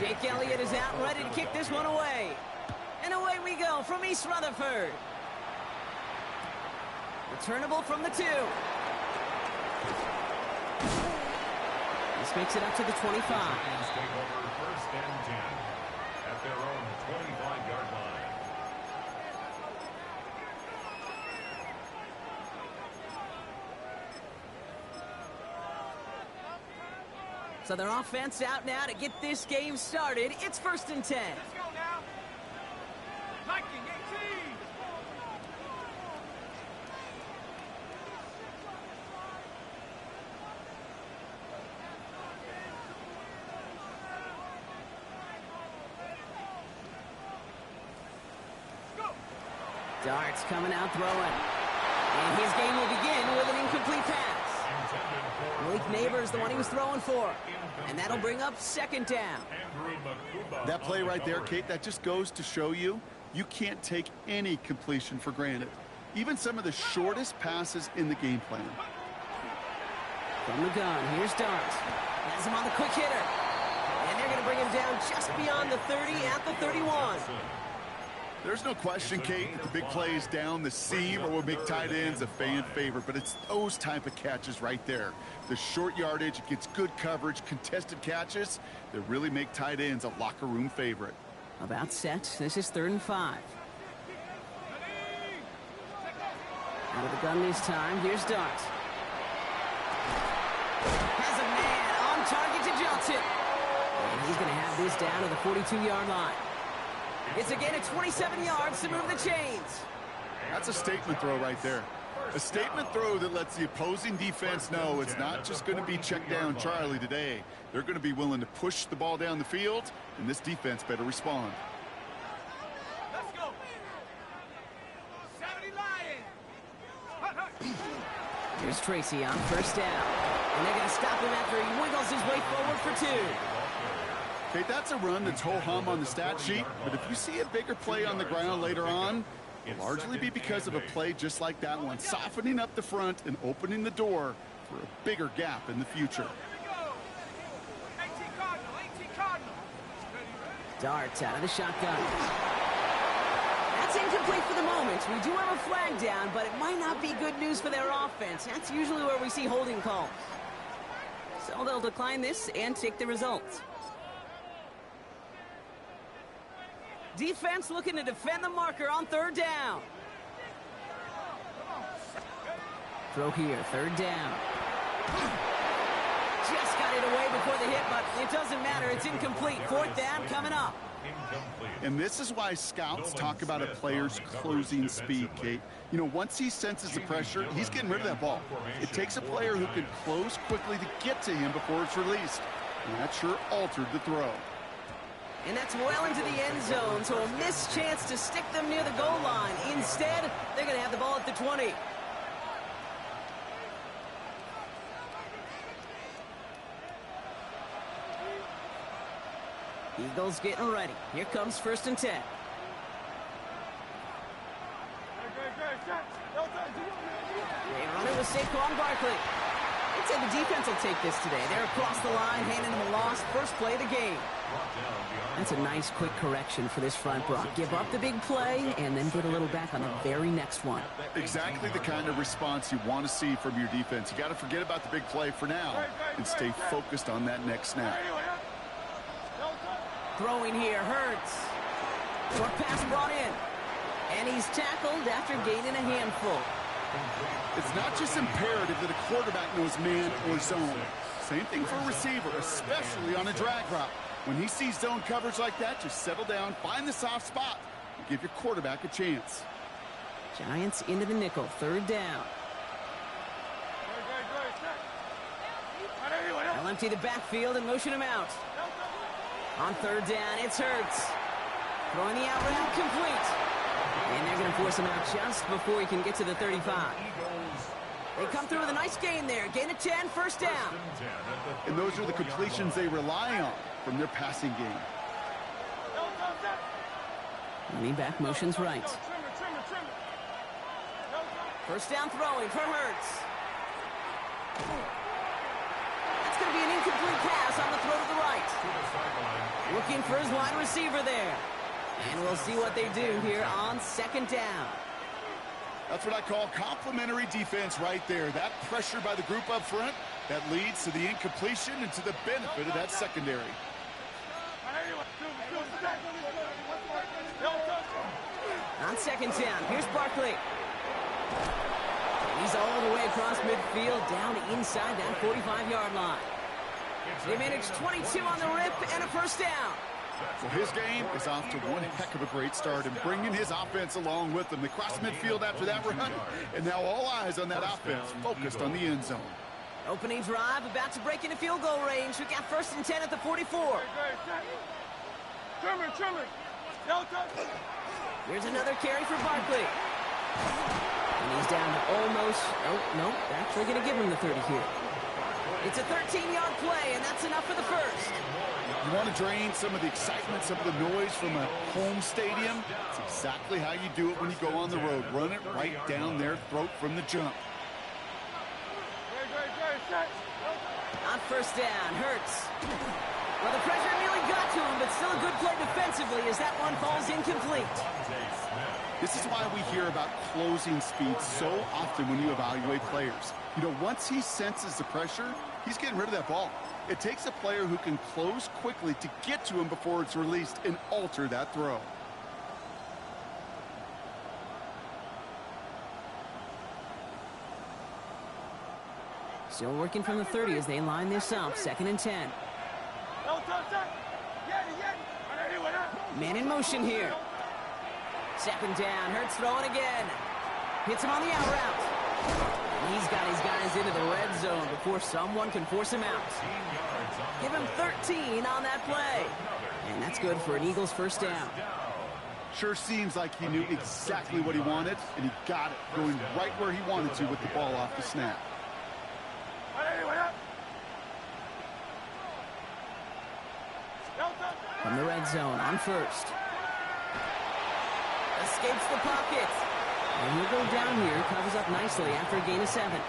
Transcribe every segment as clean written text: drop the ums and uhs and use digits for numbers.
Jake Elliott is out and ready to kick this one away. And away we go from East Rutherford. Returnable from the 2. This makes it up to the 25. Take over first and 10 at their own 25-yard line. So their offense out now to get this game started. It's first and 10. Let's go now. Viking 18. Darts coming out throwing. And his game will begin with an incomplete pass. Malik Neighbors, the one he was throwing for. And that'll bring up second down. That play right there, Kate, that just goes to show you, you can't take any completion for granted. Even some of the shortest passes in the game plan. From the gun, here's Darts. Has him on the quick hitter. And they're going to bring him down just beyond the 30 at the 31. There's no question, Kate, that the big plays down the seam are what make tight ends a fan favorite, but it's those type of catches right there. The short yardage, it gets good coverage, contested catches that really make tight ends a locker room favorite. About set. This is 3rd and 5. Out of the gun this time. Here's Darts. Has a man on target to Johnson. And he's going to have this down to the 42-yard line. It's a gain of 27 yards to move the chains. That's a statement throw right there. A statement throw that lets the opposing defense know it's not just going to be check down Charlie today. They're going to be willing to push the ball down the field, and this defense better respond. Let's go. 70 Lions. Here's Tracy on first down. And they're going to stop him after he wiggles his way forward for 2. Okay, that's a run that's ho-hum on the stat sheet, but if you see a bigger play on the ground later on, it'll largely be because of a play just like that one, softening up the front and opening the door for a bigger gap in the future. Darts out of the shotgun. That's incomplete for the moment. We do have a flag down, but it might not be good news for their offense. That's usually where we see holding calls. So they'll decline this and take the results. Defense looking to defend the marker on 3rd down. Throw here, 3rd down. Just got it away before the hit, but it doesn't matter. It's incomplete. 4th down coming up. And this is why scouts talk about a player's closing speed, Kate. You know, once he senses the pressure, he's getting rid of that ball. It takes a player who can close quickly to get to him before it's released. And that sure altered the throw. And that's well into the end zone, so a missed chance to stick them near the goal line. Instead, they're going to have the ball at the 20. Eagles getting ready. Here comes 1st and 10. They run it with Saquon Barkley. I'd say the defense will take this today. They're across the line, handing them a loss. First play of the game. That's a nice quick correction for this front, Brock. Give up the big play and then get a little back on the very next one. Exactly the kind of response you want to see from your defense. You got to forget about the big play for now and stay focused on that next snap. Throwing here, Hurts. Short pass brought in. And he's tackled after gaining a handful. It's not just imperative that a quarterback knows man or zone. Same thing for a receiver, especially on a drag route. When he sees zone coverage like that, just settle down, find the soft spot, and give your quarterback a chance. Giants into the nickel, 3rd down. They'll empty the backfield and motion him out. On 3rd down, it's Hurts. Throwing the out route complete. And they're going to force him out just before he can get to the 35. They come through with a nice gain there. Gain of 10, 1st down. And those are the completions they rely on from their passing game. Running back motions right. 1st down throwing for Hurts. That's going to be an incomplete pass on the throw to the right. Looking for his wide receiver there. And we'll see what they do here on second down. That's what I call complimentary defense right there. That pressure by the group up front, that leads to the incompletion and to the benefit of that secondary. On second down, here's Barkley. He's all the way across midfield, down inside that 45-yard line. They managed 22 on the rip and a first down. So his game is off to one heck of a great start and bringing his offense along with him. They crossed midfield after that run, and now all eyes on that offense focused on the end zone. Opening drive, about to break into field goal range. We got 1st and 10 at the 44. Here's another carry for Barkley. And he's down to almost, oh, no, they're actually going to give him the 30 here. It's a 13-yard play, and that's enough for the first. You want to drain some of the excitement, some of the noise from a home stadium? It's exactly how you do it when you go on the road. Run it right down their throat from the jump. On first down, Hurts. Well, the pressure nearly got to him, but still a good play defensively as that one falls incomplete. This is why we hear about closing speed so often when you evaluate players. You know, once he senses the pressure, he's getting rid of that ball. It takes a player who can close quickly to get to him before it's released and alter that throw. Still working from the 30 as they line this up. 2nd and 10. Man in motion here. 2nd down. Hurts throwing again. Hits him on the out route. And he's got his guys into the red zone before someone can force him out. Give him 13 on that play. And that's good for an Eagles first down. Sure seems like he knew exactly what he wanted, and he got it, going right where he wanted to with the ball off the snap. From the red zone on first. Escapes the pocket. And he'll go down here. Covers up nicely after a gain of 7.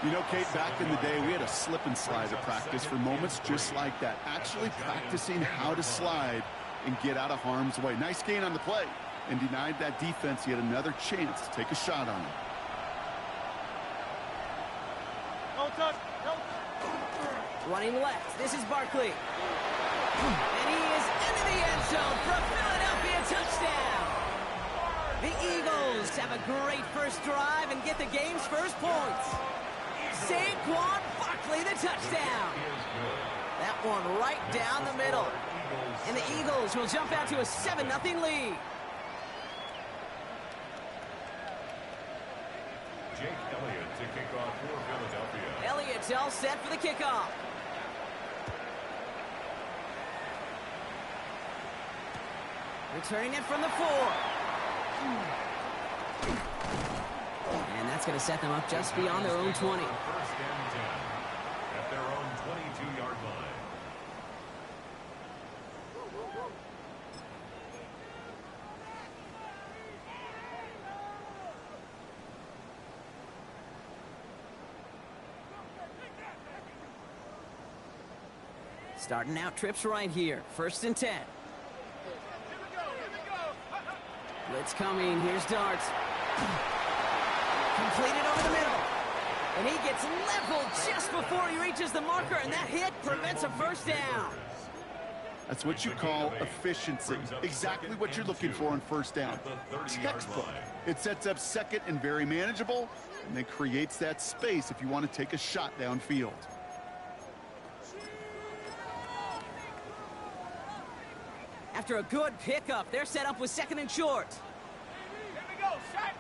You know, Kate, back in the day, we had a slip and slide at practice for moments just like that. Actually practicing how to slide and get out of harm's way. Nice gain on the play. And denied that defense yet another chance to take a shot on him. Running left. This is Barkley. And he is into the end zone for a Philadelphia touchdown. The Eagles have a great first drive and get the game's first points. Saquon Barkley, the touchdown. That one right down the middle. And the Eagles will jump out to a 7-0 lead. Jake Elliott to kick off for Philadelphia. Elliott's all set for the kickoff. Returning it from the 4. And that's going to set them up just beyond their own 20. 1st and 10 at their own 22-yard line. Starting out trips right here. 1st and 10. Blitz coming. Here's Darts. Completed over the middle. And he gets leveled just before he reaches the marker, and that hit prevents a first down. That's what you call efficiency. Exactly what you're looking for on first down. Textbook. It sets up second and very manageable, and then creates that space if you want to take a shot downfield. After a good pickup, they're set up with 2nd and short. Here we go, set.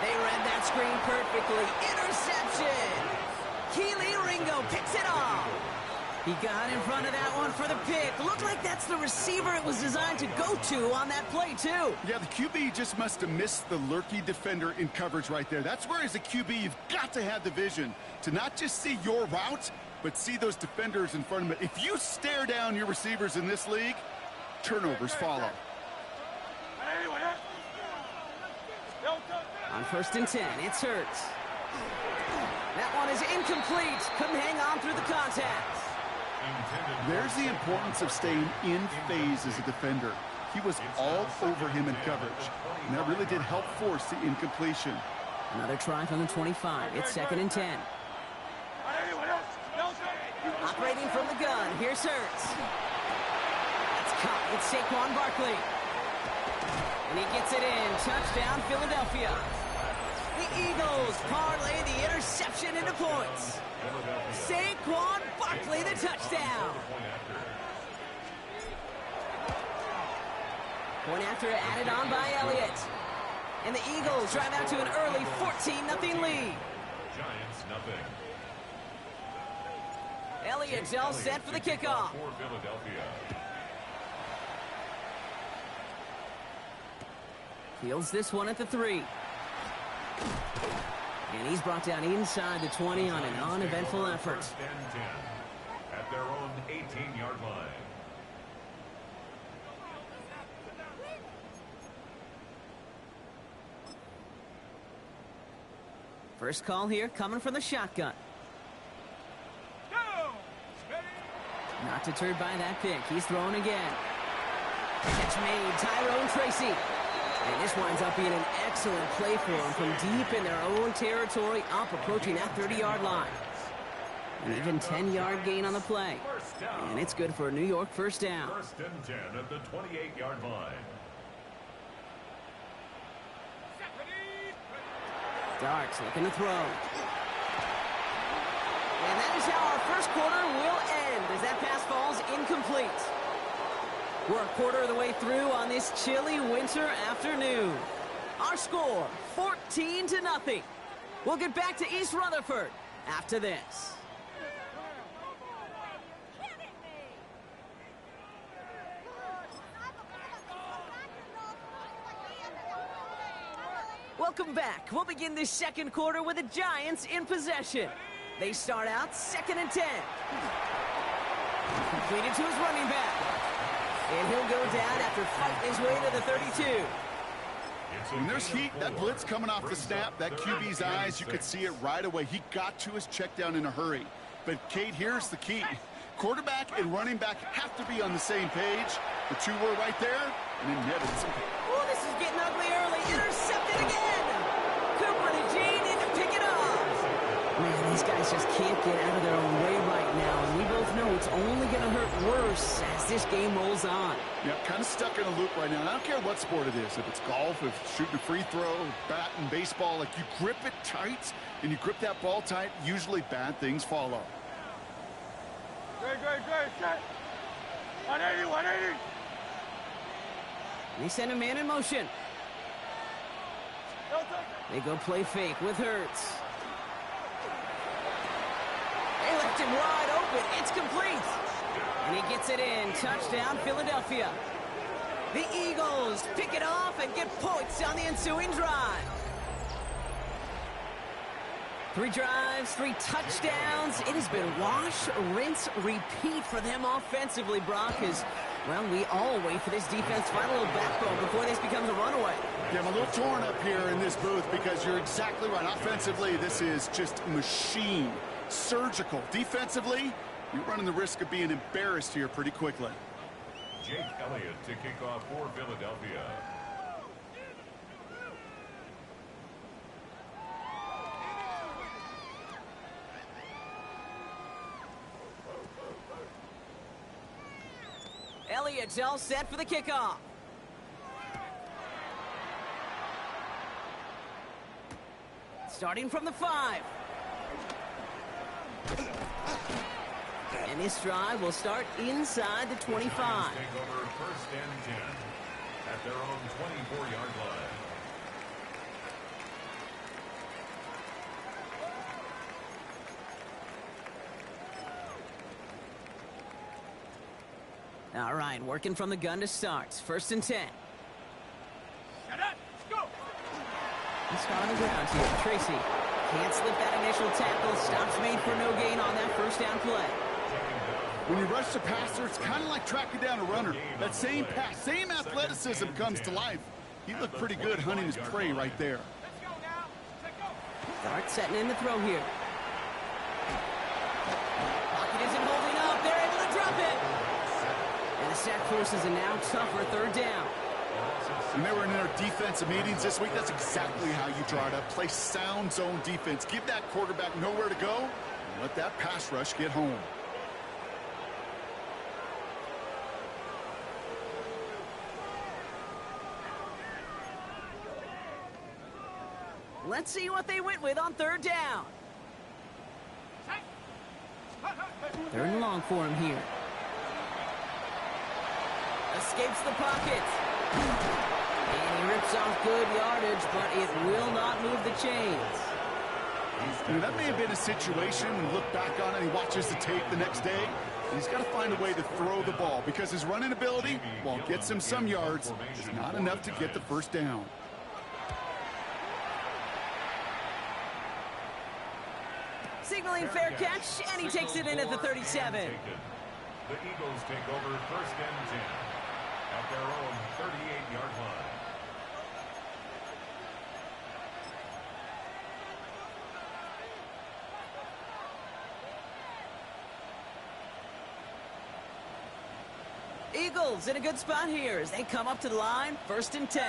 They read that screen perfectly. Interception. Kelee Ringo picks it off. He got in front of that one for the pick. Looked like that's the receiver it was designed to go to on that play, too. Yeah, the QB just must have missed the lurky defender in coverage right there. That's where, as a QB, you've got to have the vision to not just see your route, but see those defenders in front of it. If you stare down your receivers in this league, turnovers follow. On 1st and 10, it's Hurts. That one is incomplete. Couldn't hang on through the contact. There's the importance of staying in phase as a defender. He was all over him in coverage, and that really did help force the incompletion. Another try from the 25. It's 2nd and 10. Operating from the gun. Here's Hurts. It's caught. It's Saquon Barkley. And he gets it in. Touchdown, Philadelphia. The Eagles parlay the interception into points. Saquon Barkley, the touchdown. Point after added on by Elliott. And the Eagles drive out to an early 14-0 lead. Giants nothing. Elliott's all set for the kickoff. For Philadelphia. Fields this one at the 3. And he's brought down inside the 20 on an uneventful effort. 1st and 10 at their own 18-yard line. First call here coming from the shotgun. Not deterred by that pick. He's throwing again. Catch made. Tyrone Tracy. And this winds up being an excellent play for them from deep in their own territory, up approaching that 30-yard line. An even 10-yard gain on the play. And it's good for a New York first down. 1st and 10 at the 28-yard line. Darks looking to throw. And that is how our first quarter will end as that pass falls incomplete. We're a quarter of the way through on this chilly winter afternoon. Our score, 14-0. We'll get back to East Rutherford after this. Welcome back. We'll begin this second quarter with the Giants in possession. They start out 2nd and 10. Completed to his running back. And he'll go down after fighting his way to the 32. When there's heat, that blitz coming off the snap, that QB's eyes, you could see it right away. He got to his check down in a hurry. But, Kate, here's the key. Quarterback and running back have to be on the same page. The two were right there, and then netted some. Oh, this is getting ugly early. Intercepted again. Cooper to Gene in to pick it up. Man, these guys just can't get out of their own way right now. And we both know it's only going to hurt worse as this game rolls on. Yeah, kind of stuck in a loop right now. And I don't care what sport it is. If it's golf, if it's shooting a free throw, bat and baseball, like you grip it tight and you grip that ball tight, usually bad things follow. Good. Set. 180. They send a man in motion. They go play fake with Hurts. They left him wide open. It's complete. And he gets it in. Touchdown, Philadelphia. The Eagles pick it off and get points on the ensuing drive. 3 drives, 3 touchdowns. It has been wash, rinse, repeat for them offensively, Brock, as, well, we all wait for this defense to find a little backbone before this becomes a runaway. Yeah, I'm a little torn up here in this booth because you're exactly right. Offensively, this is just machine. Surgical. Defensively, you're running the risk of being embarrassed here pretty quickly. Jake Elliott to kick off for Philadelphia. Elliott's all set for the kickoff. Starting from the 5. And this drive will start inside the 25. Take over 1st and 10 at their own 24-yard line. All right, working from the gun to start. 1st and 10. Shut up. Let's go. He's on the ground here. Tracy can't slip that initial tackle. Stops made for no gain on that first down play. When you rush the passer, it's kind of like tracking down a runner. That same pass, same athleticism comes to life. He looked pretty good hunting his prey right there. Let's go now. Let's go. Dart setting in the throw here. Pocket isn't holding up. They're able to forces a now tougher third down. When they were in their defensive meetings this week, that's exactly how you draw it up. Play sound zone defense. Give that quarterback nowhere to go, and let that pass rush get home. Let's see what they went with on third down. Third and long for him here. Escapes the pocket. And he rips off good yardage, but it will not move the chains. That may have been a situation when you look back on it and he watches the tape the next day. And he's got to find a way to throw the ball because his running ability, while it gets him some yards, is not enough to get the first down. Signaling fair catch, and he takes it in at the 37. The Eagles take over first and 10 at their own 38-yard line. Eagles in a good spot here as they come up to the line, first and 10.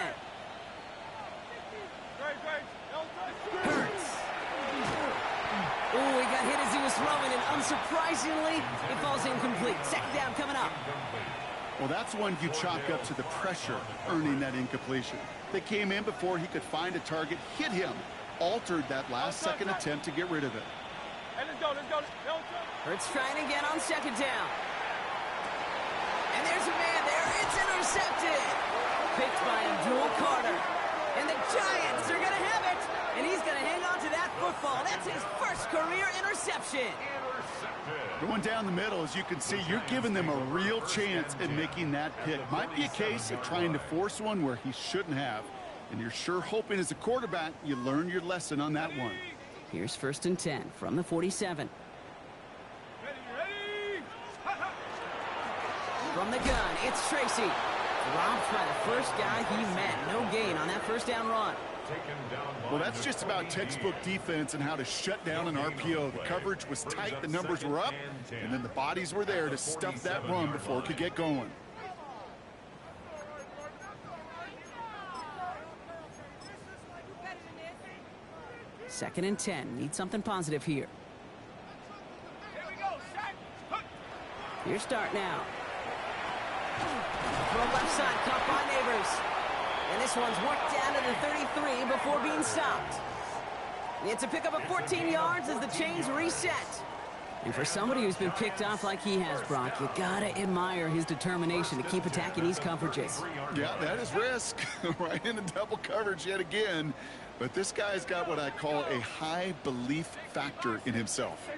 Hurts. Ooh, he got hit as he was throwing, and unsurprisingly, it falls incomplete. Second down coming up. Well, that's one you chalk up to the pressure earning that incompletion. They came in before he could find a target, hit him, altered that last-second attempt to get rid of it. Hey, let's go. Hurts trying again on second down. And there's a man there. It's intercepted. Picked by Abdul Carter. And the Giants are going to have it. And he's going to hang on to that football. That's his first career interception. Going down the middle, as you can see, you're giving them a real chance at making that pick. Might be a case of trying to force one where he shouldn't have. And you're sure hoping as a quarterback you learn your lesson on that one. Here's first and 10 from the 47. Ready. From the gun, it's Tracy. Dropped by the first guy he met. No gain on that first down run. Well, that's just about textbook defense and how to shut down an RPO. The coverage was tight, the numbers were up, and then the bodies were there to stuff that run before it could get going. Second and 10. Need something positive here. Here we go. Set. Here's start now. Throw left side, caught by Neighbors. And this one's worked down to the 33 before being stopped. It's a pickup of 14 yards as the chains reset. And for somebody who's been picked off like he has, Brock, you gotta admire his determination to keep attacking these coverages. Yeah, that is risk. Right into double coverage yet again. But this guy's got what I call a high belief factor in himself.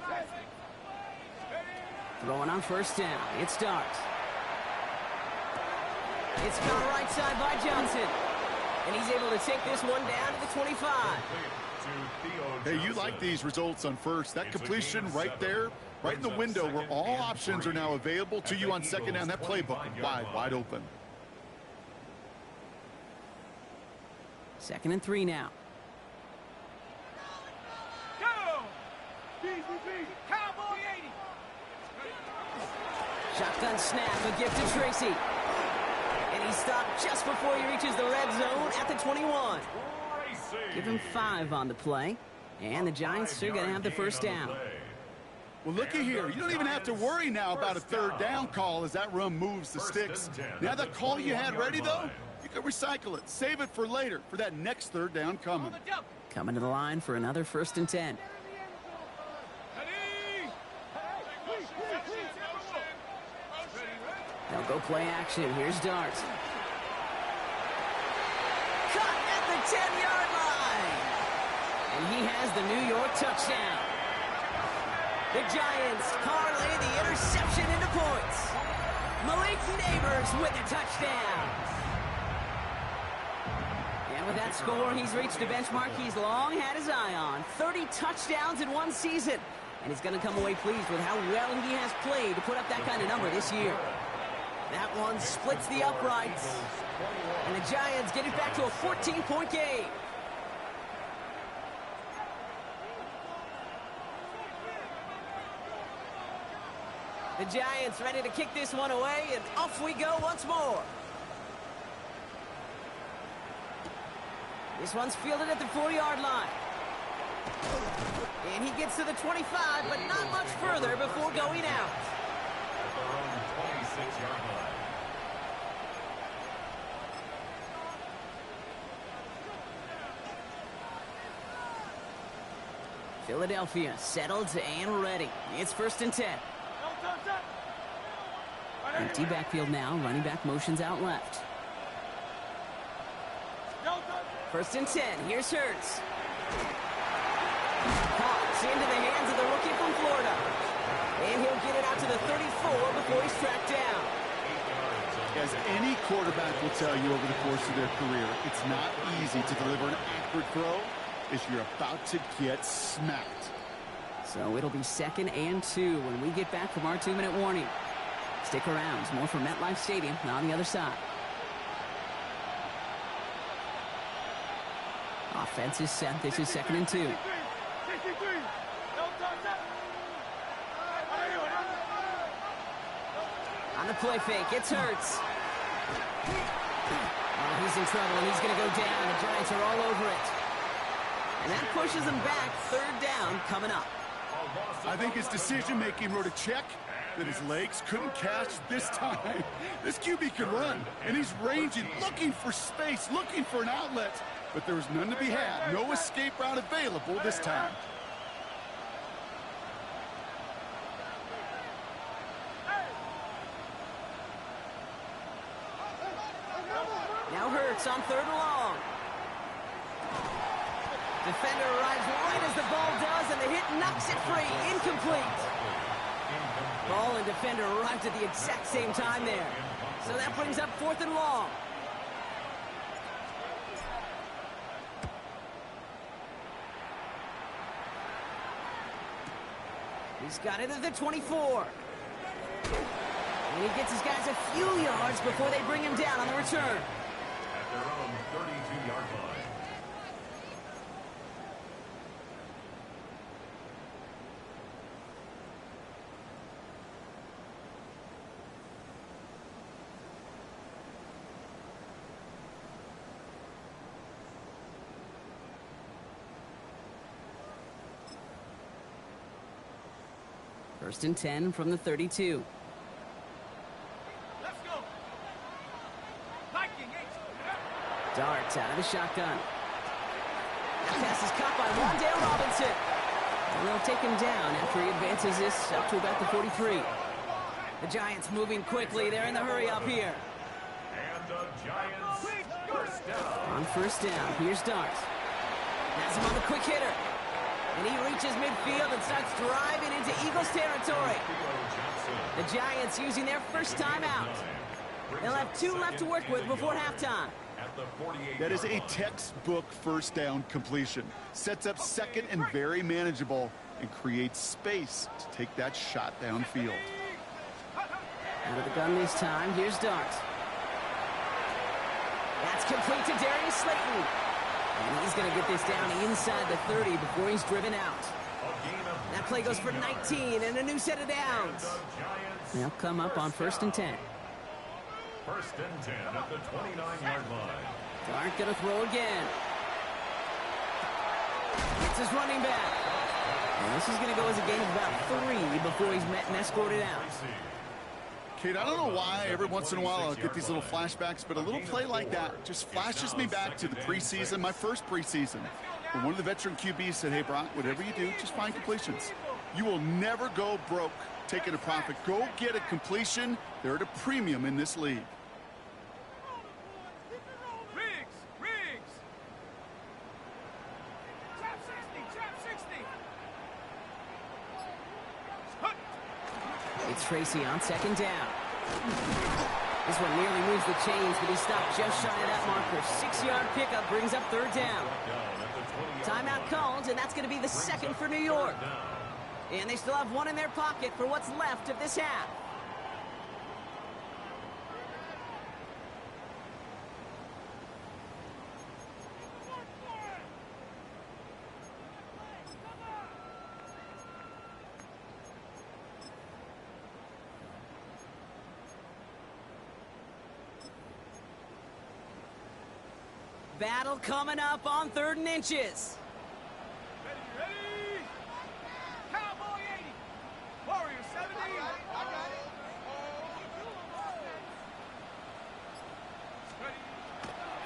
Throwing on first down. It starts. It's gone right side by Johnson. And he's able to take this one down to the 25. Hey, you like these results on first. That completion right there, right in the window where all options are now available to you on second down. That playbook wide open. Second and 3 now. Go. Cowboy 80. Shotgun snap, a gift to Tracy. And he stopped just before he reaches the red zone at the 21. Give him 5 on the play. And the Giants are going to have the first down. Well, looky here. You don't even have to worry now about a third down call as that run moves the sticks. Now that call you had ready, though, you can recycle it. Save it for later, for that next third down coming. Coming to the line for another first and 10. They'll go play action. Here's Dart. Caught at the 10-yard line. And he has the New York touchdown. The Giants parlay the interception into points. Malik Neighbors with a touchdown. And with that score, he's reached a benchmark he's long had his eye on. 30 touchdowns in one season. And he's going to come away pleased with how well he has played to put up that kind of number this year. That one splits the uprights. And the Giants get it back to a 14-point game. The Giants ready to kick this one away, and off we go once more. This one's fielded at the 4-yard line. And he gets to the 25, but not much further before going out. At their own 26-yard line. Philadelphia settled and ready. It's 1st and 10. Empty backfield now. Running back motions out left. 1st and 10. Here's Hurts. Caught into the hands of the rookie from Florida. And he'll get it out to the 34 before he's tracked down. As any quarterback will tell you over the course of their career, it's not easy to deliver an accurate throw as you're about to get smacked. So it'll be 2nd and 2 when we get back from our 2-minute warning. Stick around. More from MetLife Stadium on the other side. Offense is set. This is 2nd and 2. On the play fake, it's Hurts. Oh, he's in trouble, and he's going to go down. The Giants are all over it. And that pushes him back. 3rd down coming up. I think his decision-making wrote a check that his legs couldn't catch this time. This QB can run, and he's ranging, looking for space, looking for an outlet. But there was none to be had. No escape route available this time. Now Hurts on 3rd and long. Defender arrives right as the ball does, and the hit knocks it free. Incomplete. Ball and defender arrived at the exact same time there. So that brings up 4th and long. He's got it at the 24. And he gets his guys a few yards before they bring him down on the return. At their own 32-yard line. First and 10 from the 32. Let's go. Viking 8. Darts out of the shotgun. That pass is caught by Wan'Dale Robinson. And they'll take him down after he advances this up to about the 43. The Giants moving quickly. They're in the hurry up here. And the Giants first down. On 1st down, here's Dart. Has him on the quick hitter. And he reaches midfield and starts driving into Eagles territory. The Giants using their first time out. They'll have 2 left to work with before halftime. That is a textbook 1st down completion. Sets up 2nd and very manageable and creates space to take that shot downfield. Out of the gun this time, here's Dart. That's complete to Darius Slayton. And he's going to get this down inside the 30 before he's driven out. That play goes for 19 and a new set of downs. They'll come up on 1st and 10. 1st and 10 at the 29-yard line. Dart going to throw again. It's his running back. And this is going to go as a gain of about 3 before he's met and escorted out. Kate, I don't know why every once in a while I'll get these little flashbacks, but a little play like that just flashes me back to the preseason, my first preseason. When one of the veteran QBs said, hey, Brock, whatever you do, just find completions. You will never go broke taking a profit. Go get a completion. They're at a premium in this league. Riggs. Trap 60. It's Tracy on 2nd down. This one nearly moves the chains, but he stopped just shy of that marker. 6-yard pickup brings up 3rd down. Timeout called, and that's going to be the 2nd for New York. And they still have 1 in their pocket for what's left of this half. battle coming up on 3rd and inches. Ready? Cowboy 80. Warrior 70. I got it.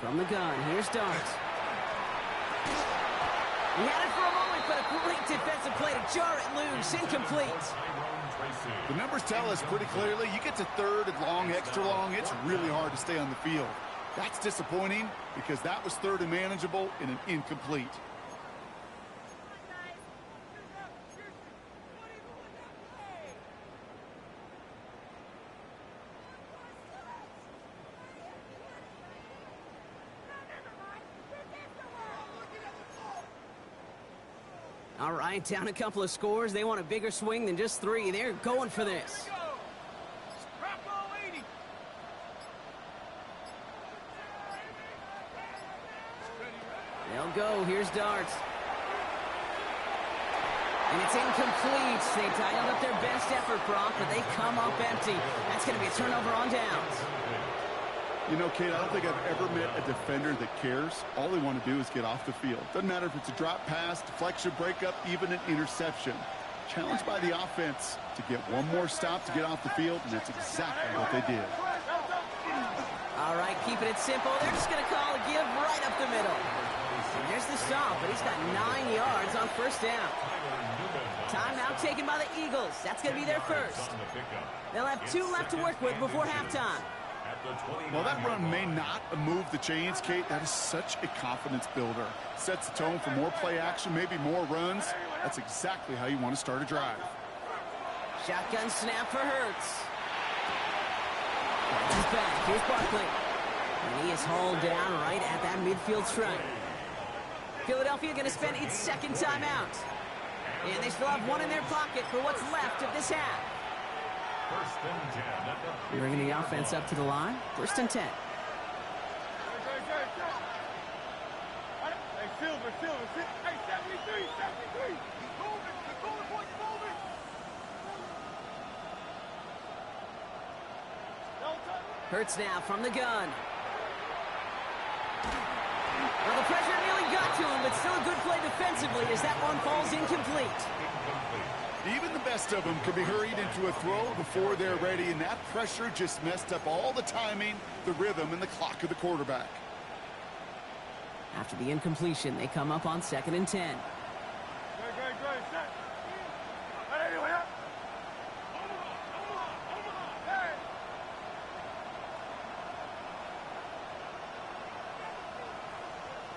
From the gun, here's Dart. He had it for a moment, but a great defensive play to jar it loose. Incomplete. The numbers tell us pretty clearly, you get to 3rd and long, extra long, it's really hard to stay on the field. That's disappointing because that was 3rd and manageable and an incomplete. All right, down a couple of scores. They want a bigger swing than just 3. They're going for this. Scrap ball 80. They'll go. Here's Dart. And it's incomplete. They dialed up their best effort, Brock, but they come up empty. That's going to be a turnover on downs. You know, Kate, I don't think I've ever met a defender that cares. All they want to do is get off the field. Doesn't matter if it's a drop pass, deflection, breakup, even an interception. Challenged by the offense to get one more stop to get off the field, and that's exactly what they did. All right, keeping it simple. They're just going to call a give right up the middle. And there's the stop, but he's got 9 yards on 1st down. Timeout taken by the Eagles. That's going to be their first. They'll have 2 left to work with before halftime. Well, that run may not move the chains, Kate. That is such a confidence builder. Sets the tone for more play action, maybe more runs. That's exactly how you want to start a drive. Shotgun snap for Hurts. He's back. Here's Barkley. And he is hauled down right at that midfield stripe. Philadelphia going to spend its 2nd timeout. And they still have 1 in their pocket for what's left of this half. Bringing the offense up to the line. 1st and 10. Hey, Silver. Hey, 73. Moving, boys, moving. Hurts now from the gun. Well, the pressure nearly got to him, but still a good play defensively as that one falls incomplete. Even the best of them can be hurried into a throw before they're ready, and that pressure just messed up all the timing, the rhythm, and the clock of the quarterback. After the incompletion, they come up on 2nd and 10. Great. Set. Hey, wait up. Hey.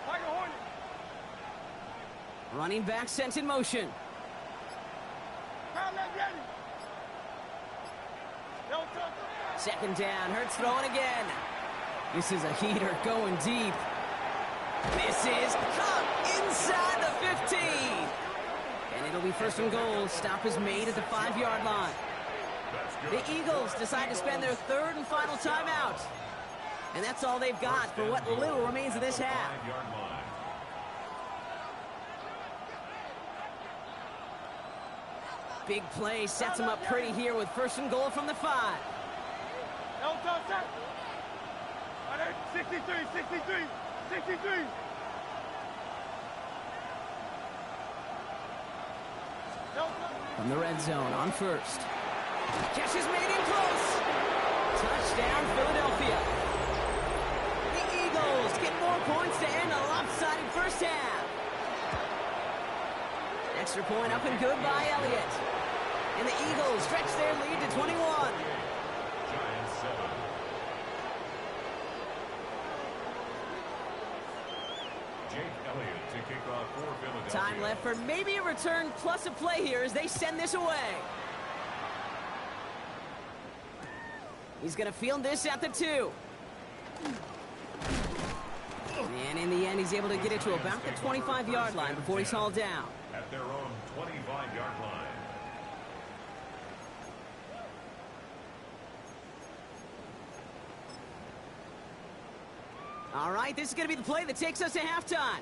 Like a Hornet. Running back sent in motion. Second down, Hurts throwing again. This is a heater going deep. This is caught inside the 15. And it'll be 1st and goal. Stop is made at the 5-yard line. The Eagles decide to spend their 3rd and final timeout. And that's all they've got for what little remains of this half. Big play sets him up pretty here with 1st and goal from the 5. 63. From the red zone on 1st. Catch is made in close. Touchdown, Philadelphia. The Eagles get more points to end a lopsided 1st half. Extra point up and good by Elliott. And the Eagles stretch their lead to 21. Giants 7. Jake Elliott to kick off for Philadelphia. Time left for maybe a return plus a play here as they send this away. He's going to field this at the 2. And in the end, he's able to get it to about the 25-yard line before he's hauled down. At their own 25-yard line. All right, this is going to be the play that takes us to halftime.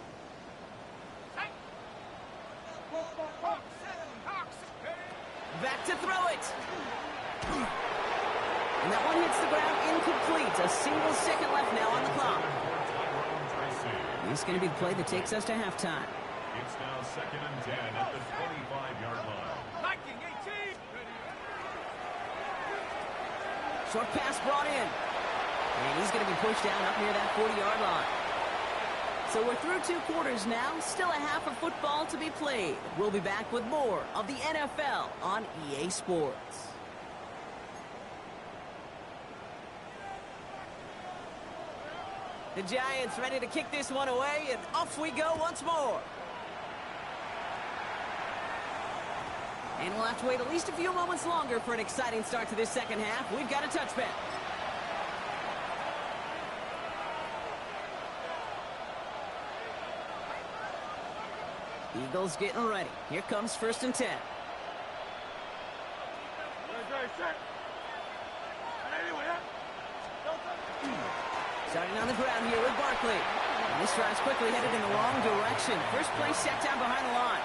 Back to throw it. And that one hits the ground incomplete. A single second left now on the clock. This is going to be the play that takes us to halftime. It's now 2nd and 10 at the 25-yard line. Viking 18. Short pass brought in. And he's going to be pushed down up near that 40-yard line. So we're through 2 quarters now. Still a half of football to be played. We'll be back with more of the NFL on EA Sports. The Giants ready to kick this one away, and off we go once more. And we'll have to wait at least a few moments longer for an exciting start to this second half. We've got a touchback. Eagles getting ready. Here comes 1st and 10. Starting on the ground here with Barkley. And this drive's quickly headed in the wrong direction. First play set down behind the line.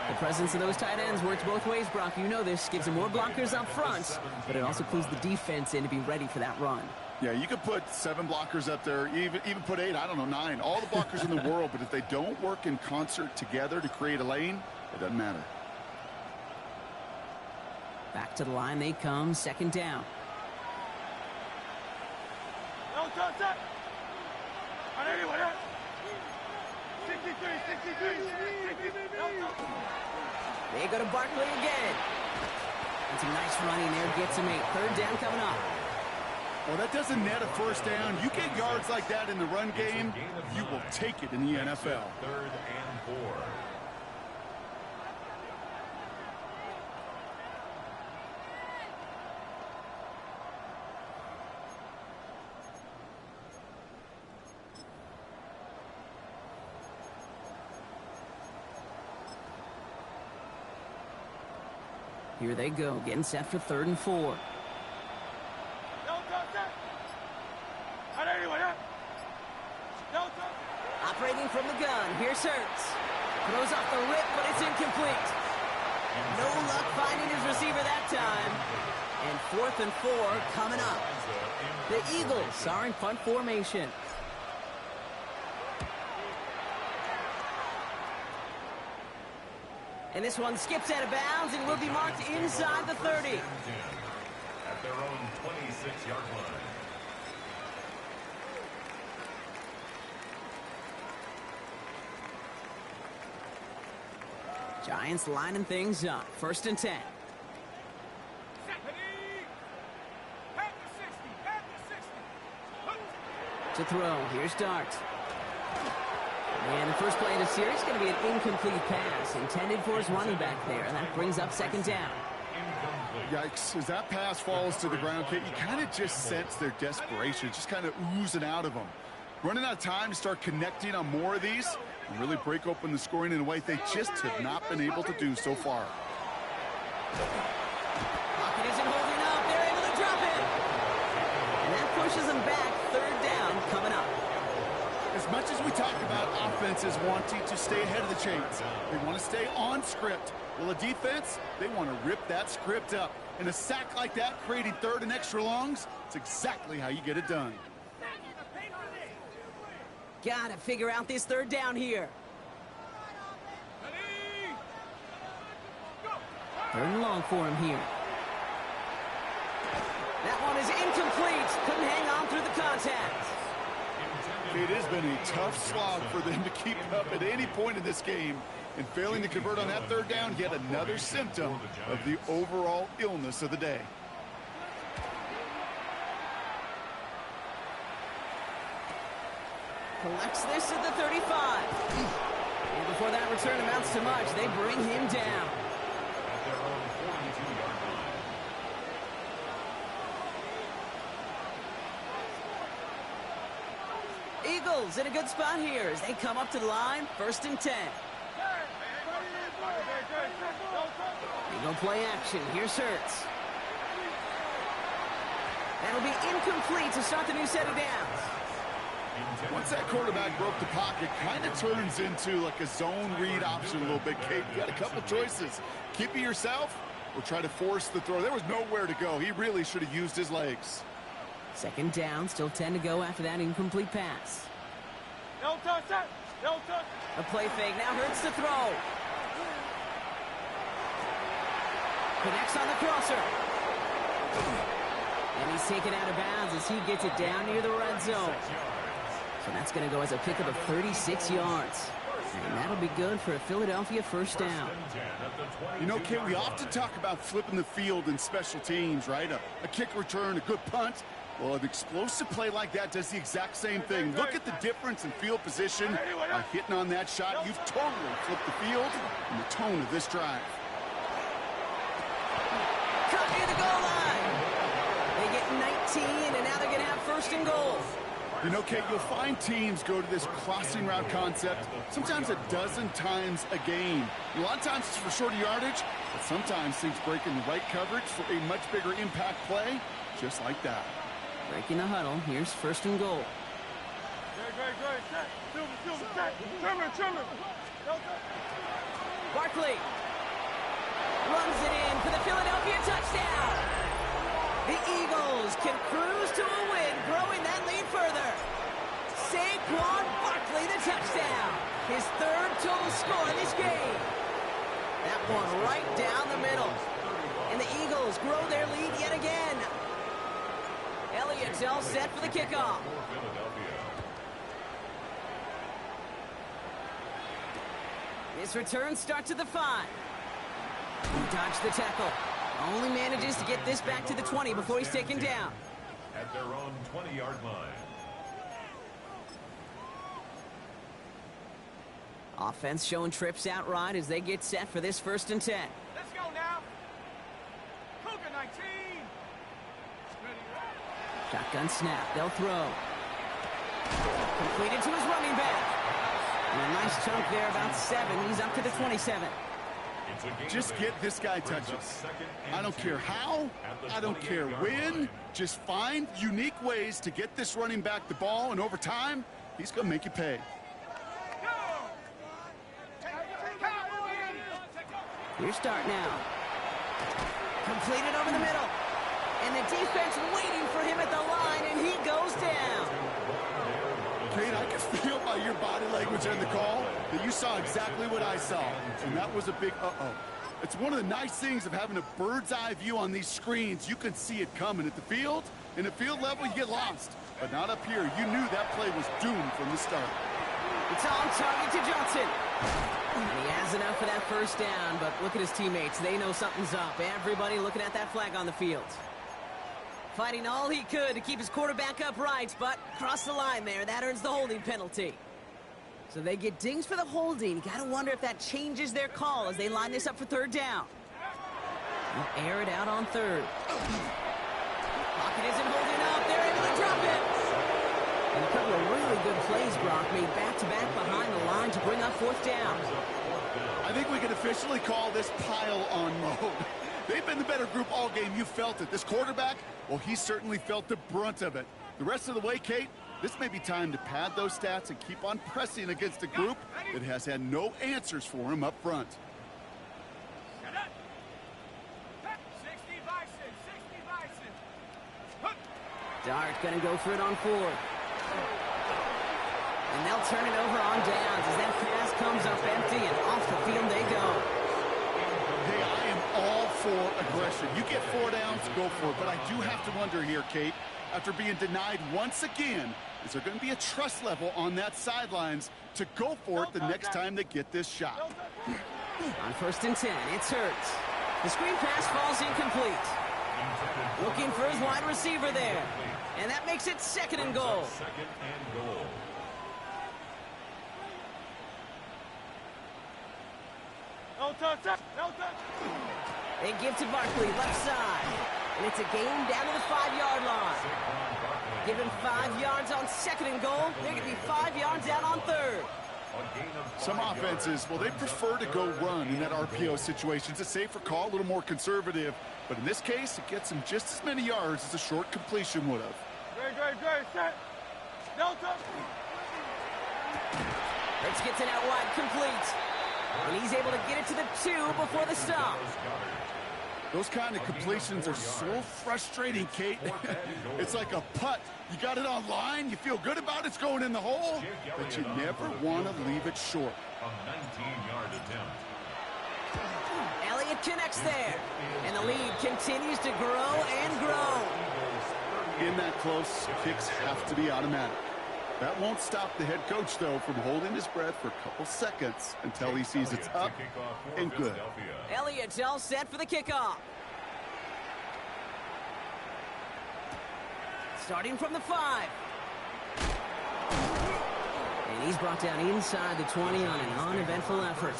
The presence of those tight ends works both ways, Brock. You know this. Gives them more blockers up front, but it also clues the defense in to be ready for that run. Yeah, you could put 7 blockers up there, even put 8, I don't know, 9. All the blockers in the world, but if they don't work in concert together to create a lane, it doesn't matter. Back to the line they come, 2nd down. They go to Barkley again. And some nice running there gets him 8. 3rd down coming up. Well, that doesn't net a 1st down. You get yards like that in the run game, you will take it in the NFL. 3rd and 4. Here they go, getting set for 3rd and 4. Operating from the gun, here's Hurts. Throws off the rip, but it's incomplete. No luck finding his receiver that time. And 4th and 4 coming up. The Eagles are in punt formation. And this one skips out of bounds and will be marked inside the 30. At their own 26-yard line. Giants lining things up. 1st and 10. To throw. Here's Dart. And the first play of the series is going to be an incomplete pass intended for his running back there. And that brings up 2nd down. Yikes. As that pass falls to the ground, Kate, you kind of just sense their desperation, just kind of oozing out of them. Running out of time to start connecting on more of these and really break open the scoring in a way they just have not been able to do so far. Pocket isn't holding up. They're able to drop it. And that pushes them back. 3rd down coming up. As much as we talk about offenses wanting to stay ahead of the chains, they want to stay on script. Well, a defense, they want to rip that script up. And a sack like that, creating 3rd and extra longs, it's exactly how you get it done. Got to figure out this 3rd down here. 3rd and long for him here. That one is incomplete. Couldn't hang on through the contact. It has been a tough slog for them to keep up at any point in this game. And failing to convert on that 3rd down, yet another symptom of the overall illness of the day. Collects this at the 35. And before that return amounts to much, they bring him down. At their own 42-yard line. Eagles in a good spot here as they come up to the line. 1st and 10. Eagle play action. Here's Hurts. That'll be incomplete to start the new set of downs. Once that quarterback broke the pocket, kind of turns into like a zone read option a little bit, Kate. You got a couple choices. Keep it yourself or try to force the throw. There was nowhere to go. He really should have used his legs. 2nd down, still 10 to go after that incomplete pass. Delta, set. Delta. A play fake. Now Hurts to throw. Connects on the crosser. And he's taken out of bounds as he gets it down near the red zone. So that's going to go as a pickup of 36 yards. And that'll be good for a Philadelphia first down. You know, Kate, we often talk about flipping the field in special teams, right? A kick return, a good punt. Well, an explosive play like that does the exact same thing. Look at the difference in field position. By hitting on that shot, you've totally flipped the field and the tone of this drive. Cut near the goal line. They get 19, and now they're going to have first and goal. You know, Kate, you'll find teams go to this crossing route concept sometimes a dozen times a game. A lot of times it's for shorter yardage, but sometimes things break in the right coverage for a much bigger impact play, just like that. Breaking the huddle. Here's first and goal. Great. Set. Silver, set. Trimmer. Delta. Barkley runs it in for the Philadelphia touchdown. The Eagles can cruise to a win, growing that lead further. Saquon Barkley, the touchdown. His third total score in this game. That one right down the middle. And the Eagles grow their lead yet again. Elliott's all set for the kickoff. This return starts at the 5. He dodged the tackle. Only manages to get this back to the 20 before he's taken down. At their own 20-yard line. Offense showing trips out right as they get set for this first and 10. Let's go now. Cougar 19. Shotgun snap. They'll throw. Completed to his running back. And a nice chunk there, about 7. He's up to the 27. Just get this guy touches. I don't care how, I don't care when. Just find unique ways to get this running back the ball, and over time, he's going to make you pay. Your start now. Completed over the middle. And the defense waiting for him at the line, and he goes down. Kate, I can feel by your body language and the call that you saw exactly what I saw. And that was a big uh-oh. It's one of the nice things of having a bird's eye view on these screens. You can see it coming at the field. And at field level, you get lost. But not up here. You knew that play was doomed from the start. It's on target to Johnson. And he has enough for that first down, but look at his teammates. They know something's up. Everybody looking at that flag on the field. Fighting all he could to keep his quarterback upright, but crossed the line there. That earns the holding penalty. So they get dings for the holding. Got to wonder if that changes their call as they line this up for third down. They'll air it out on third. Pocket isn't holding up. They're able to drop it. And a couple of really good plays, Brock, made back-to-back behind the line to bring up fourth down. I think we can officially call this pile-on mode. They've been the better group all game. You felt it. This quarterback, well, he certainly felt the brunt of it. The rest of the way, Kate, this may be time to pad those stats and keep on pressing against a group that has had no answers for him up front. 60 Bison. Dart going to go for it on 4. And they'll turn it over on downs as that pass comes up empty and off the field they go. Hey, I am all for aggression. You get 4 downs, go for it. But I do have to wonder here, Kate, after being denied once again, is there going to be a trust level on that sidelines to go for it the next time they get this shot? On first and 10, it's Hurts. The screen pass falls incomplete. Looking for his wide receiver there. And that makes it second and goal. Second and goal. No touch. They give to Barkley, left side. And it's a gain down to the 5-yard line. Give him 5 yards on second and goal. They're going to be 5 yards out on third. Some offenses, well, they prefer to go run in that RPO situation. It's a safer call, a little more conservative. But in this case, it gets him just as many yards as a short completion would have. Great. Set. Delta. Hurts gets it out wide, complete. And he's able to get it to the 2 before the stop. Those kind of completions are so frustrating, Kate. It's like a putt. You got it on line, you feel good about it's going in the hole, but you never want to leave it short. A 19-yard attempt. Elliott connects there, and the lead continues to grow and grow. In that close, kicks have to be automatic. That won't stop the head coach, though, from holding his breath for a couple seconds until he sees it's up and good. Elliott's all set for the kickoff. Starting from the 5. And he's brought down inside the 20 on an uneventful effort.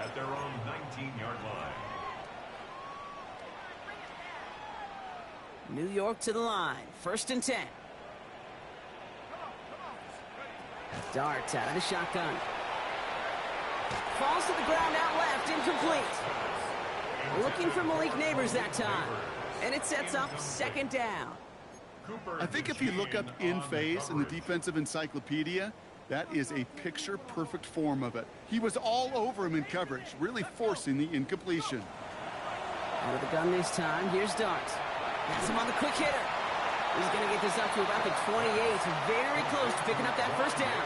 At their own 19-yard line. New York to the line. 1st and 10. Dart out of the shotgun. Falls to the ground out left, incomplete. Looking for Malik Neighbors that time. And it sets up 2nd down. I think if you look up in phase in the defensive encyclopedia, that is a picture-perfect form of it. He was all over him in coverage, really forcing the incompletion. Out of the gun this time, here's Dart. That's him on the quick hitter. He's going to get this up to about the 28. Very close to picking up that 1st down.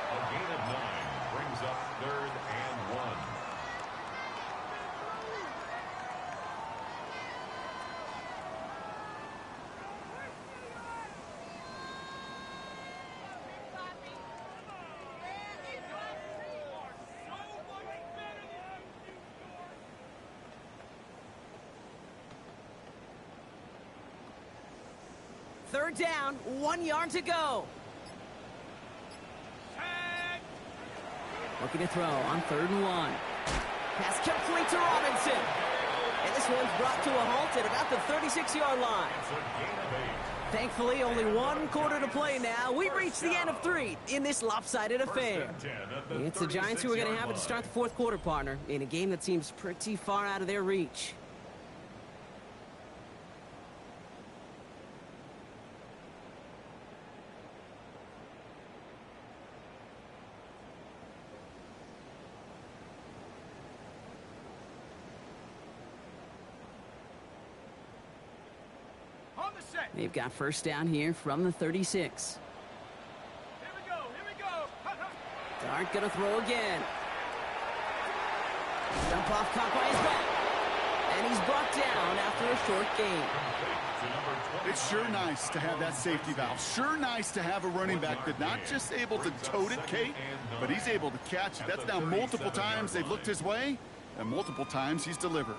A gain of 9 brings up 3rd and 1. Third down, 1 yard to go. Looking to throw on 3rd and 1. Pass complete to Robinson. And this one's brought to a halt at about the 36-yard line. Thankfully, only 1 quarter to play now. We've reached the end of 3 in this lopsided affair. It's the Giants who are going to have it to start the 4th quarter, partner, in a game that seems pretty far out of their reach. They've got 1st down here from the 36. Here we go, here we go. Dart gonna throw again. Dump off caught by his back. And he's brought down after a short gain. It's sure nice to have that safety valve. Sure nice to have a running back that's not just able to tote it, Kate, but he's able to catch it. That's now multiple times they've looked his way, and multiple times he's delivered.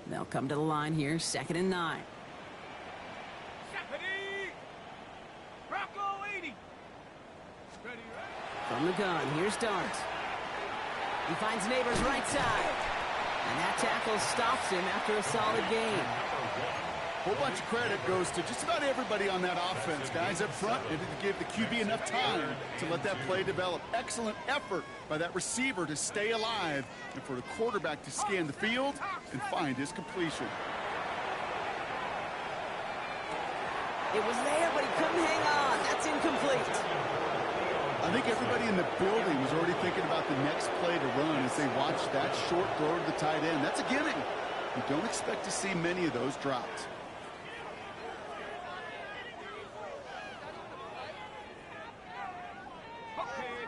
They'll come to the line here, 2nd and 9. Rocco 80. Ready, From the gun, here's Dart. He finds Neighbors right side. And that tackle stops him after a solid gain. A whole bunch of credit goes to just about everybody on that offense. Guys up front needed to give the QB enough time to let that play develop. Excellent effort by that receiver to stay alive and for the quarterback to scan the field and find his completion. It was there, but he couldn't hang on. That's incomplete. I think everybody in the building was already thinking about the next play to run as they watched that short throw to the tight end. That's a gimme. You don't expect to see many of those dropped.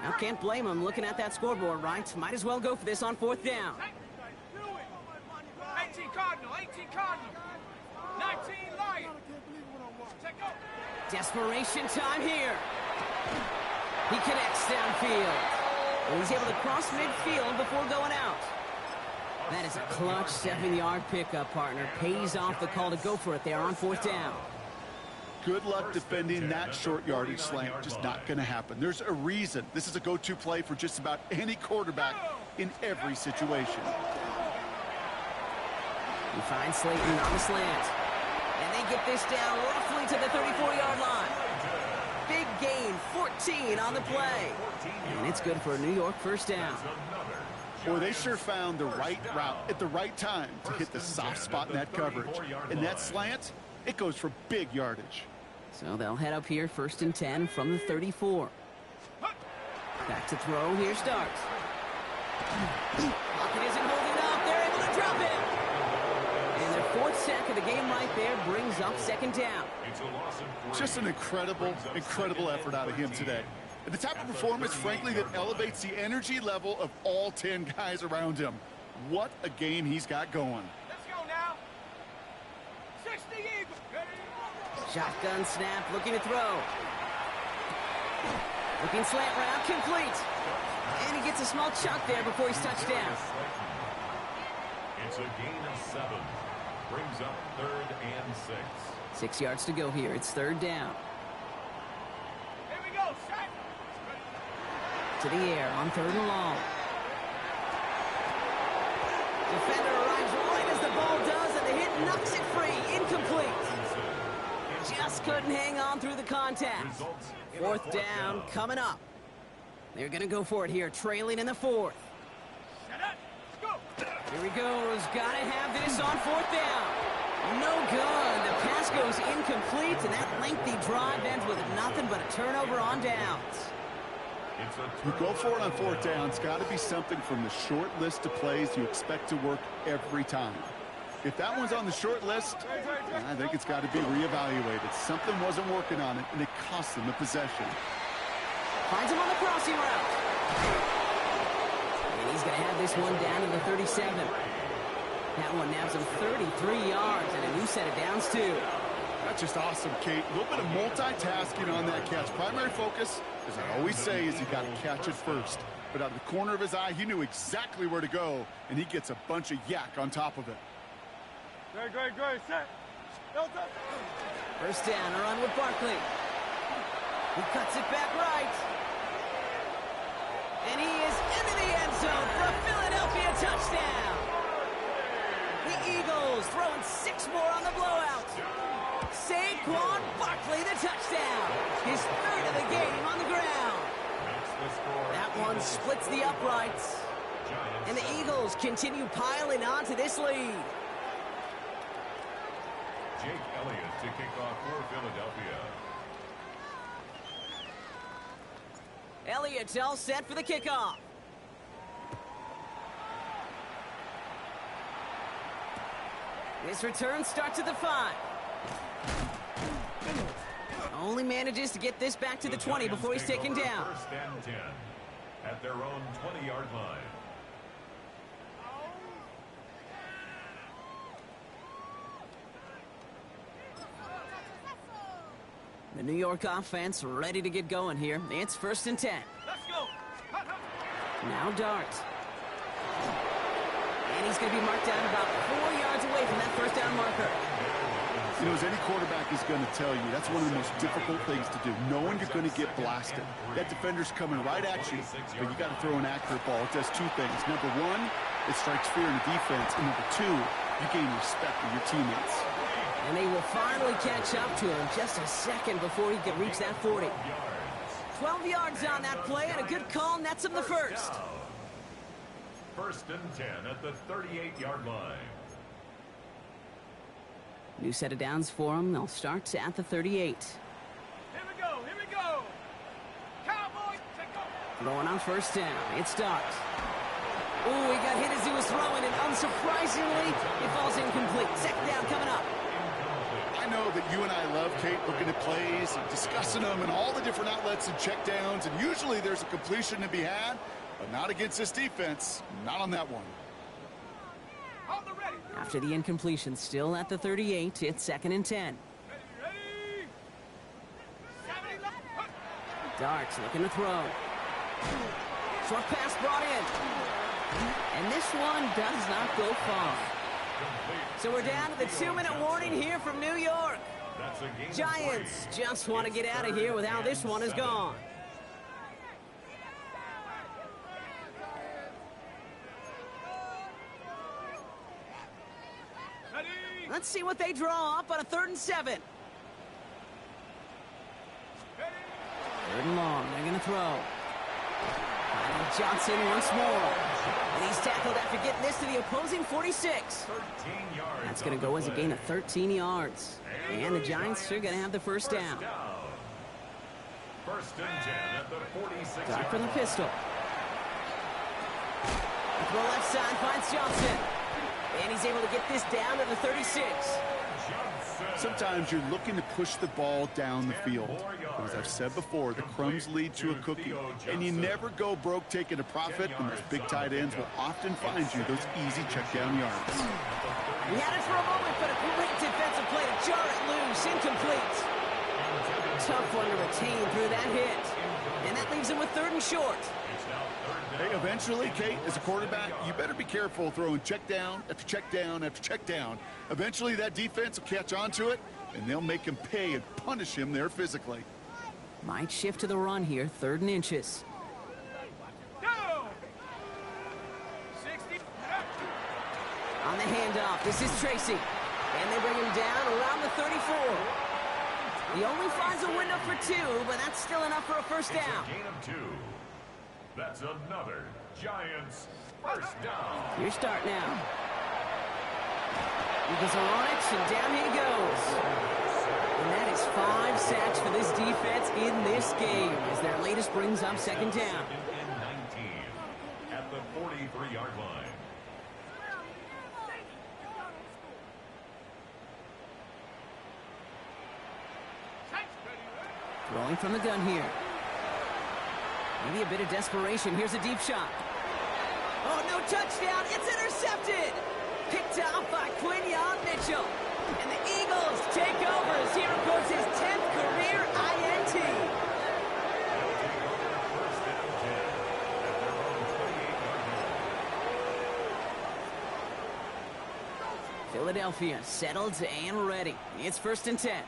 Now, can't blame him looking at that scoreboard, right? Might as well go for this on 4th down. 18 Cardinal, 18 Cardinal. 19 Lion. Check out. Desperation time here. He connects downfield. And he's able to cross midfield before going out. That is a clutch 7-yard pickup, partner. Pays off the call to go for it there on 4th down. Good luck defending that short yardage slant. Just not going to happen. There's a reason. This is a go-to play for just about any quarterback in every situation. He finds Slayton on the slant. And they get this down roughly to the 34-yard line. Big gain, 14 on the play. And it's good for a New York 1st down. Boy, they sure found the right route at the right time to hit the soft spot in that coverage. And that slant, it goes for big yardage. So they'll head up here, 1st and 10 from the 34. Back to throw. Here's Starks. Lockett isn't holding up. They're able to drop it. And their 4th sack of the game right there brings up 2nd down. Just an incredible effort out of him today. And the type of performance, frankly, that elevates the energy level of all 10 guys around him. What a game he's got going. Let's go now. 60 Eagles. Shotgun snap, looking to throw. Looking slant route, complete. And he gets a small chunk there before he's touched down. It's a gain of 7. Brings up 3rd and 6. 6 yards to go here. It's 3rd down. Here we go, set. To the air on 3rd and long. Defender arrives right as the ball does, and the hit knocks it free. Incomplete. Just couldn't hang on through the contact. 4th down coming up. They're going to go for it here, trailing in the 4th. Set up. Let's go. Here he goes. Got to have this on 4th down. No good. The pass goes incomplete, and that lengthy drive ends with nothing but a turnover on downs. You go for it on 4th down. It's got to be something from the short list of plays you expect to work every time. If that one's on the short list, I think it's got to be reevaluated. Something wasn't working on it, and it cost them the possession. Finds him on the crossing route. And he's going to have this one down to the 37. That one nabs him 33 yards and a new set of downs, too. That's just awesome, Kate. A little bit of multitasking on that catch. Primary focus, as I always say, is you got to catch it first. But out of the corner of his eye, he knew exactly where to go, and he gets a bunch of yak on top of it. Great, set. First down, a run with Barkley. He cuts it back right. And he is into the end zone for a Philadelphia touchdown. The Eagles throwing 6 more on the blowout. Saquon Barkley, the touchdown. His 3rd of the game on the ground. That one splits the uprights. And the Eagles continue piling on to this lead. Jake Elliott to kick off for Philadelphia. Elliott all set for the kickoff. This return starts at the 5. Only manages to get this back to the 20 before he's taken down. 1st and 10 at their own 20-yard line. The New York offense ready to get going here. It's 1st and 10. Let's go. Now Dart. And he's going to be marked down about 4 yards away from that 1st down marker. You know, as any quarterback is going to tell you, that's one of the most difficult things to do, knowing you're going to get blasted. That defender's coming right at you, but you got to throw an accurate ball. It does 2 things. Number 1, it strikes fear in the defense. And number 2, you gain respect with your teammates. And they will finally catch up to him just a second before he can reach that 40. 12 yards on that play, and a good call nets him the 1st. 1st and 10 at the 38-yard line. New set of downs for him. They'll start at the 38. Here we go. Cowboys, take over. Throwing on 1st down. It's Dart. Ooh, he got hit as he was throwing, and unsurprisingly, it falls incomplete. 2nd down coming up. I know that you and I love, Kate, looking at plays and discussing them and all the different outlets and checkdowns, and usually there's a completion to be had, but not against this defense. Not on that one. Hold the ready. After the incompletion, still at the 38, it's 2nd and 10. Ready. 70 left. Darts looking to throw. Short pass brought in. And this one does not go far. So we're down to the 2-minute warning here from New York. Giants just want to get out of here with how this one is gone. Ready. Let's see what they draw up on a 3rd and 7. 3rd and long. They're going to throw. Final Johnson once more. And he's tackled after getting this to the opposing 46. 13 yards. That's going to go as a gain of 13 yards. And the Giants are going to have the first down. First and 10 at the 46. Start from the pistol. To the left side finds Johnson. And he's able to get this down to the 36. Sometimes you're looking to push the ball down the field. But as I've said before, the crumbs lead to a cookie. And you never go broke taking a profit, and those big tight ends will often find you those easy check down yards. He had it for a moment, but a great defensive play to jar it loose. Incomplete. Tough one to retain through that hit. And that leaves him with 3rd and short. Hey, eventually, Kate, as a quarterback, you better be careful throwing check down after check down after check down. Eventually, that defense will catch on to it, and they'll make him pay and punish him there physically. Might shift to the run here, 3rd and inches. Go! 60. On the handoff, this is Tracy. And they bring him down around the 34. He only finds a window for 2, but that's still enough for a first down. Gain of 2. That's another Giants first down. Your start now. Eagles are on it, and down he goes. And that is 5 sacks for this defense in this game, as their latest brings up 2nd down. 2nd and 19 at the 43-yard line. Throwing from the gun here. Maybe a bit of desperation. Here's a deep shot. Oh, no touchdown. It's intercepted. Picked off by Quinyon Mitchell. And the Eagles take over as he records his 10th career INT. Philadelphia settled and ready. It's 1st and 10.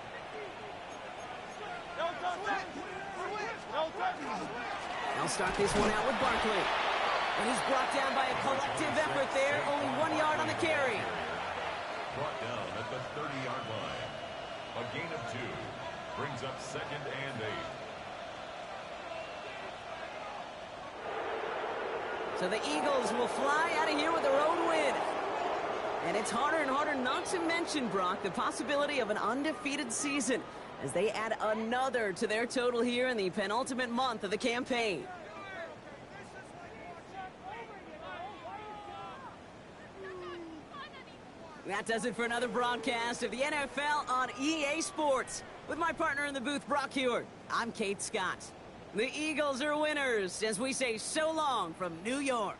They'll start this one out with Barkley. And he's brought down by a collective effort there. Only 1 yard on the carry. Brought down at the 30-yard line. A gain of 2 brings up 2nd and 8. So the Eagles will fly out of here with their own win. And it's harder and harder not to mention, Brock, the possibility of an undefeated season as they add another to their total here in the penultimate month of the campaign. That does it for another broadcast of the NFL on EA Sports. With my partner in the booth, Brock Huard, I'm Kate Scott. The Eagles are winners as we say so long from New York.